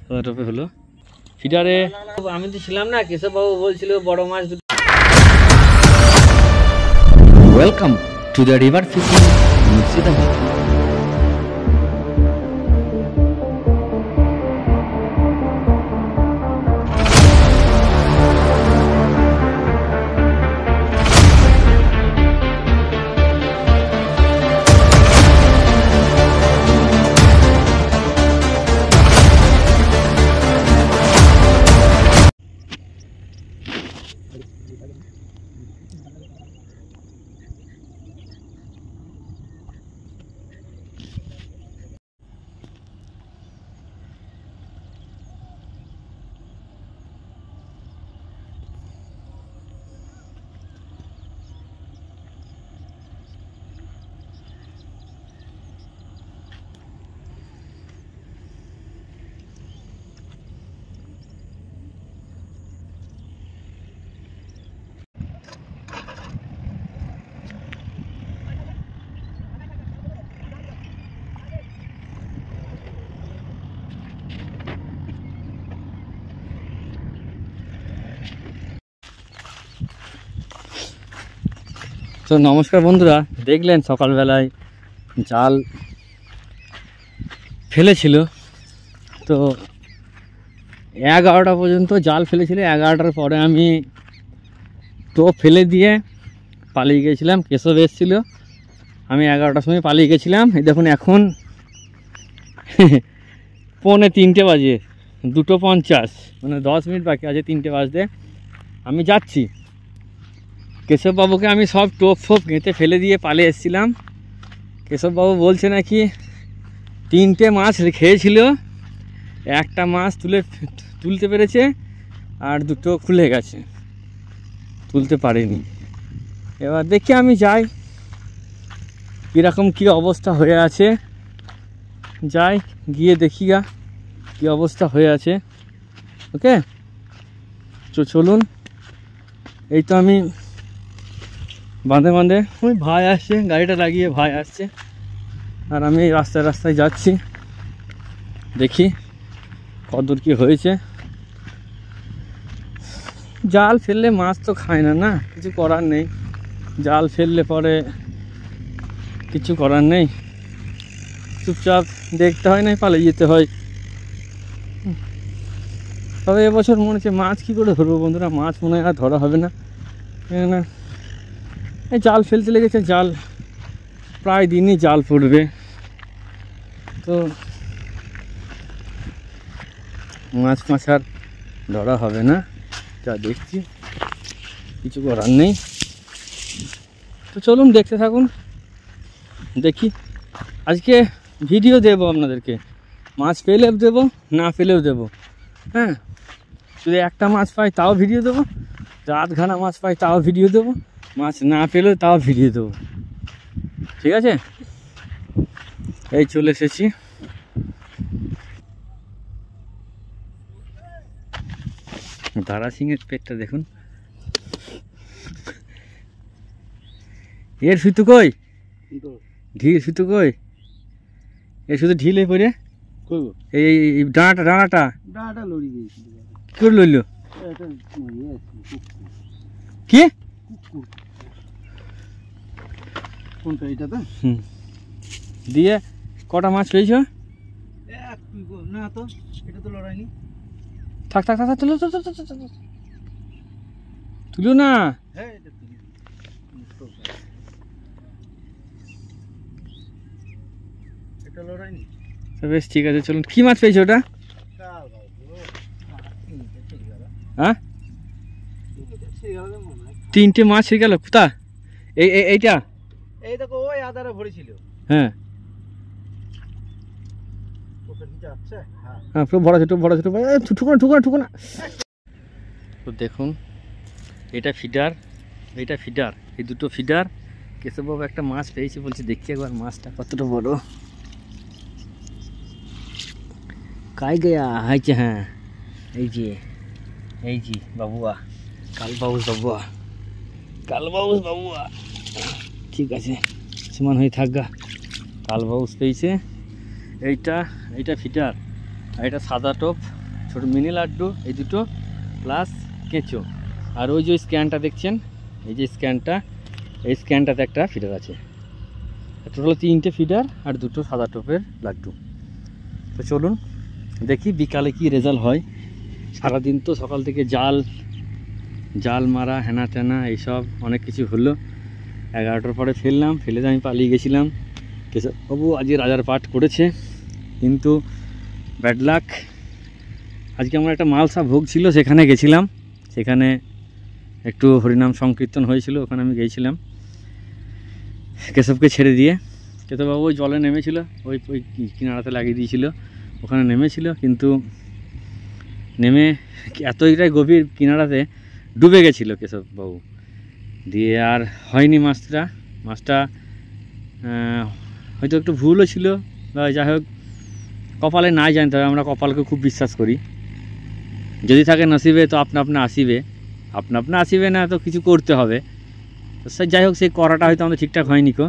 মাছ 1000 টাকা হলো ফিডারে। আমি তো ছিলাম না, কেশববাবু বলছিল বড় মাছ। Welcome to the river fishing Murshidabad. তো নমস্কার বন্ধুরা, দেখলেন সকালবেলায় জাল ফেলেছিল। তো 11টা পর্যন্ত জাল ফেলেছিল। 11টার পরে আমি টোপ ফেলে দিয়ে পালিয়ে গেছিলাম। কেশব এসেছিল, আমি 11টার সময় পালিয়ে গেছিলাম। এই দেখুন এখন 2:45 বাজে, 2:50, মানে 10 মিনিট বাকি আছে 3টে বাজতে। আমি যাচ্ছি। কেশববাবুকে আমি সব টোপ ফোপ গেঁথে ফেলে দিয়ে পালিয়ে এসেছিলাম। কেশববাবু বলছে নাকি 3টে মাছ খেয়েছিল, একটা মাছ তুলতে পেরেছে, আর 2টো খুলে গেছে, তুলতে পারেনি। এবার দেখি আমি যাই কীরকম কী অবস্থা হয়ে আছে, যাই গিয়ে দেখি গা কী অবস্থা হয়ে আছে। ওকে, চলুন। এই তো আমি বাঁধে ওই ভাই আসছে, গাড়িটা লাগিয়ে ভাই আসছে, আর আমি এই রাস্তায় যাচ্ছি। দেখি কতদূর কি হয়েছে। জাল ফেললে মাছ তো খায় না, কিছু করার নেই। জাল ফেললে পরে কিছু করার নেই, চুপচাপ দেখতে হয়, না পালিয়ে যেতে হয়। তবে এবছর মনে হচ্ছে মাছ কী করে ধরবো বন্ধুরা, মাছ মনে হয় আর ধরা হবে না। কেননা এই জাল ফেলতে লেগেছে, জাল প্রায় দিনই জাল পড়বে, তো মাছ আর ধরা হবে না, যা দেখছি। কিছু করার নেই, তো চলুন দেখতে থাকুন। দেখি আজকে ভিডিও দেবো আপনাদেরকে, মাছ পেলেও দেবো, না পেলেও দেবো। হ্যাঁ, যদি একটা মাছ পাই তাও ভিডিও দেবো, 8খানা মাছ পাই তাও ভিডিও দেবো, মাছ না পেলেও তাও ভিডিও দেবো। ঠিক আছে, এই চলে এসেছি। দারা সিংয়ের পেটটা দেখুন। এর সুতো কই, সুতো কই, এর শুধু ঢিলে পড়ে এই ডানাটা কি করে লইল, কি দিয়ে কটা মাছ পেয়েছ? থাক তুলো না। বেশ ঠিক আছে, চলুন। কি মাছ পেয়েছো ওটা? হ্যাঁ, 3টে মাছ হয়ে গেল। কোথা এইটা? এই দেখো, ওই আদারে ভরেছিল। হ্যাঁ হ্যাঁ, পুরো ভরা ছোট ঠুকো না। তো দেখুন, এটা ফিডার, এই 2টো ফিডার। কেশববাবু একটা মাছ পেয়েছে, বলছে দেখি একবার মাছটা কতটা বড়। কাই গয়া হয়েছে? হ্যাঁ, এই যে বাবুয়া, কালবাউস বাবুয়া। ঠিক আছে, সমান হয়ে থাকগা। কালবাউস পেয়েছে। এইটা ফিডার, আর এটা সাদা টোপ, ছোটো মিনি লাড্ডু, এই দুটো প্লাস কেঁচো। আর ওই যে স্ক্যানটা দেখছেন, এই যে স্ক্যানটা, এই স্ক্যানটাতে একটা ফিডার আছে। টোটাল 3টে ফিডার আর 2টো সাদা টোপের লাড্ডু। তো চলুন দেখি বিকালে কি রেজাল্ট হয়। সারাদিন তো সকাল থেকে জাল মারা হেনা টেনা এইসব অনেক কিছু হলো। 11টার পরে ফেললাম, ফেলে আমি পালিয়ে গেছিলাম। কেশববাবু আজকে রাজার পাঠ করেছে, কিন্তু ব্যাড লাক। আজকে আমার একটা মালসা ভোগ ছিল, সেখানে গেছিলাম। সেখানে একটু হরিনাম সংকীর্তন হয়েছিল, ওখানে আমি গিয়েছিলাম কেশবকে ছেড়ে দিয়ে। কেশববাবু ওই জলে নেমেছিল, ওই ওই কিনারাতে লাগিয়ে দিয়েছিল, ওখানে নেমেছিল, কিন্তু নেমে এতটাই গভীর কিনারাতে ডুবে গেছিলো কেশববাবু। দিয়ে আর হয়নি মাছটা হয়তো একটু ভুলও ছিল, বা যাই হোক কপালে নাই জানতে হবে। আমরা কপালকে খুব বিশ্বাস করি, যদি থাকে নসিবে তো আপনা আসিবে না, তো কিছু করতে হবে। তো সে যাই হোক, সেই করাটা হয়তো আমাদের ঠিকঠাক হয়নি কো।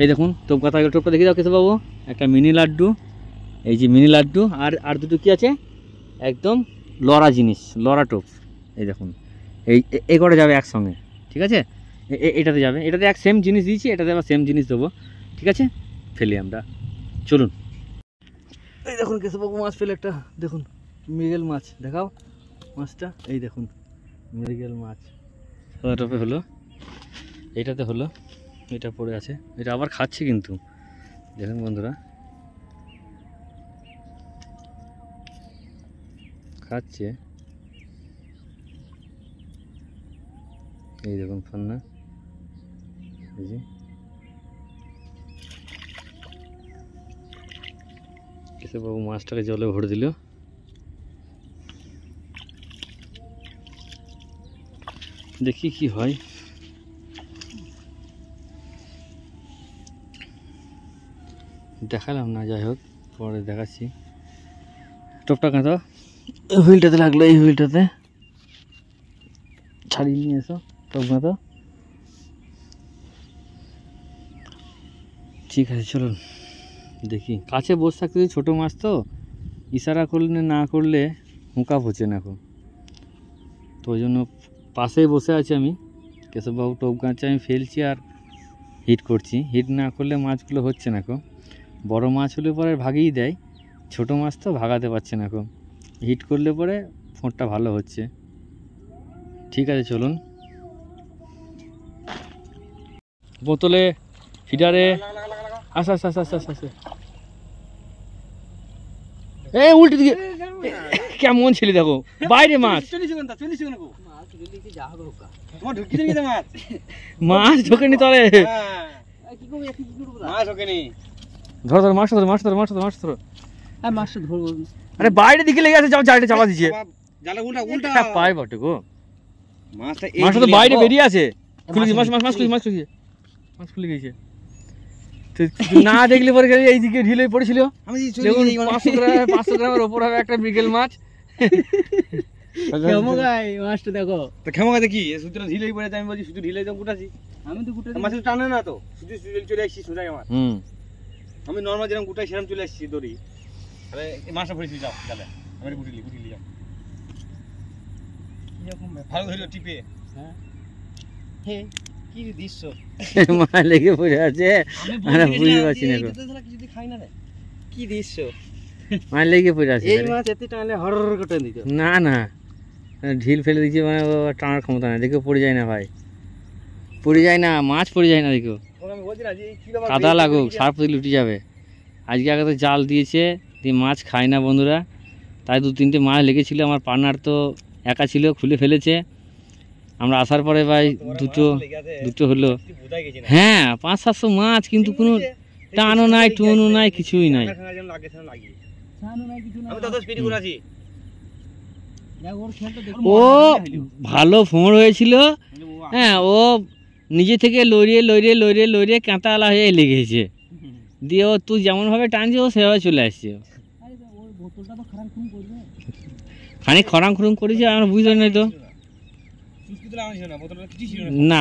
এই দেখুন টোপটা দেখে দাও কেশববাবু, একটা মিনি লাড্ডু, এই যে মিনি লাড্ডু, আর দুটো কি আছে একদম লড়া জিনিস, লড়া টোপ। এই দেখুন এই করে যাবে একসঙ্গে, ঠিক আছে? এটাতে যাবে, এটাতে এক সেম জিনিস দিয়েছি, এটাতে আবার সেম জিনিস দেবো, ঠিক আছে? ফেলি আমরা, চলুন। এই দেখুন কেশববাবু মাছ ফেলে একটা, দেখুন মৃগেল মাছ, দেখাও মাছটা, এই দেখুন মৃগেল মাছ সাদা টোপে হলো, এইটাতে হলো, এটা পড়ে আছে, এটা আবার খাচ্ছে কিন্তু, দেখুন বন্ধুরা খাচ্ছে। এই দেখুন ফান্না, এই যে কেশববাবু মাছটাকে জলে ভরে দিল। দেখি কি হয়। দেখালাম না, যাই হোক পরে দেখাচ্ছি। টোপটা কাঁদো, এই হুইলটাতে লাগলো, এই হুইলটাতে ছাড়িয়ে নিয়ে এসো, টোপ কাঁদো। ঠিক আছে চলুন দেখি। কাছে বসে থাকতে ছোটো মাছ তো, ইশারা করলে না করলে হুঁকা পড়ছে না এখন, তো ওই জন্য পাশেই বসে আছি আমি। কেশববাবু টোপ গাঁচ্ছে, আমি ফেলছি আর হিট করছি। হিট না করলে মাছগুলো হচ্ছে না কো। বড় মাছ হলে পরে ভাগিয়ে দেয়, ছোটো মাছ তো ভাগাতে পারছে না কো। হিট করলে পরে ফোঁটটা ভালো হচ্ছে। ঠিক আছে চলুন। বোতলে ফিডারে আচ্ছা, এই উল্টে দিকে কেমন ছেলে দেখো, বাইরে মাছ, মাছ ঢোকেনি তলে। ধরো মাছটা ধরো। আরে বাইরে দিকে লেগে আছে, যাও জালটা চাপা দিচ্ছে, পায় বটে গো, মাছটা তো বাইরে বেরিয়ে আছে। খুলে গেছে মাছ খুলে গেছে, না দেখলে পরে এইদিকে ঢিলে পড়েছিল। দেখুন 500 গ্রামের ওপর হবে একটা মৃগেল মাছ। মাছটা দেখো তো খেমা দেখি, সুতরাং ঢিলেই পড়েছে। আমি বলছি শুধু ঢিলে গুটাছি, আমি তো গুটাছি, মাছ টানে না তো, শুধু চলে আসছি সোজাই আমার। আমি নর্মাল যেরকম গুটাই সেরকম চলে আসছি দড়ি। তাহলে মাছটা পড়েছি, যাও তাহলে আমি গুটিলি যাও, ভালো ধরো টিপে। হ্যাঁ কি দৃশ্য, মা লেগে পড়ে আছে, আমরা বুঝতে পারছি না কিছু খাই না রে, কি দৃশ্য, মা লেগে পড়ে আছে। এই মাছ এতে টানলে হর করে দিত, না ঢিল ফেলে দিচ্ছে, মানে টানার ক্ষমতা নাই, দেখো পড়ে যায় না ভাই, পড়ে যায় না, মাছ পড়ে যায় না, দেখো কাদা লাগুক সার্ফ দিলে উঠে যাবে। আজকে আগে তো জাল দিয়েছে, দিয়ে মাছ খায় না বন্ধুরা, তাই 2-3টে মাছ লেগেছিল। আমার পার্টনার তো একা ছিল, খুলে ফেলেছে। আমরা আসার পরে ভাই দুটো হলো, হ্যাঁ 500-700 মাছ, কিন্তু কোনো টানও নাই, টুনও নাই, কিছুই নাই। ও ভালো ফোঁড় হয়েছিল, হ্যাঁ ও নিজে থেকে লড়িয়ে কাঁটাওয়ালা হয়ে লেগেছে, দিয়ে ও তুই যেমন ভাবে টানছে ও সেভাবে চলে আসছে। খানিক খরাং খুরুং করেছে, আমরা বুঝতে নাই তো, না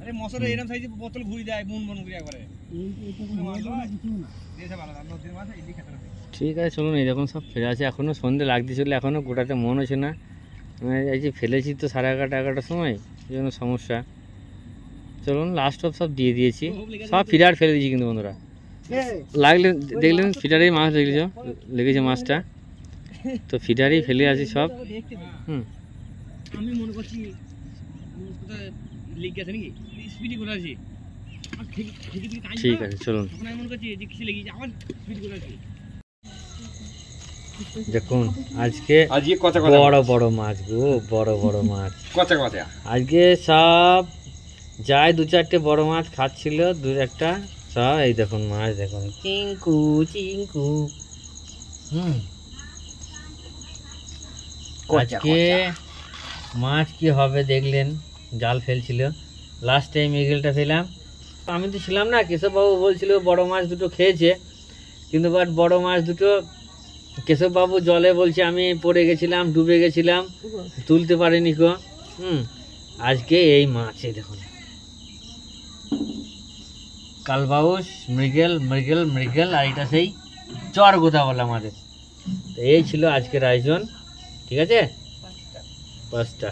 আরে মশারে এরকম সাইজে বোতল ঘুরি দেয় মন মন ঘুরি একবারে ঠিক আছে চলুন, এইরকম সব ফেলে আছে। এখনও সন্ধে লাগতে চলে, এখনও গোটাতে মন হচ্ছে না। এই যে ফেলেছি তো 11:30-11টার সময়, এই জন্য সমস্যা। চলুন লাস্ট অফ সব দিয়ে দিয়েছি, সব ফিডার ফেলে দিয়েছি কিন্তু বন্ধুরা। লাগলে দেখলেন ফিডারেই মাছ লেগেছে মাছটা, তো ফিডারেই ফেলে আছি সব। আমি মনে করছি লিক গেছে নাকি স্পিডি করে আছি। ঠিক আছে চলুন। আমি মনে করছি যে কিছু লেগেছে আমার স্পিডি করে আছি। দেখুন আজকে বড় বড় মাছ গো, বড় বড় মাছ। আজকে সব যায় 2-4টে বড় মাছ খাচ্ছিল, 2-1টা সব। এই দেখুন মাছ দেখুন, চিঙ্কু চিঙ্কু। আজকে মাছ কি হবে দেখলেন, জাল ফেলছিল। লাস্ট টাইম এগেলটা ফেলাম, আমি তো ছিলাম না, কেশববাবু বলছিল বড় মাছ দুটো খেয়েছে, কিন্তু বাট বড় মাছ দুটো কেশববাবু জলে বলছে আমি পড়ে গেছিলাম, ডুবে গেছিলাম, তুলতে পারিনি কো। আজকে এই মাছ, এই দেখুন কালবাউস, মৃগেল মৃগেল মৃগেল, আর এটা সেই চর গোদা বলে আমাদের। তো এই ছিল আজকের আয়োজন, ঠিক আছে 5টা।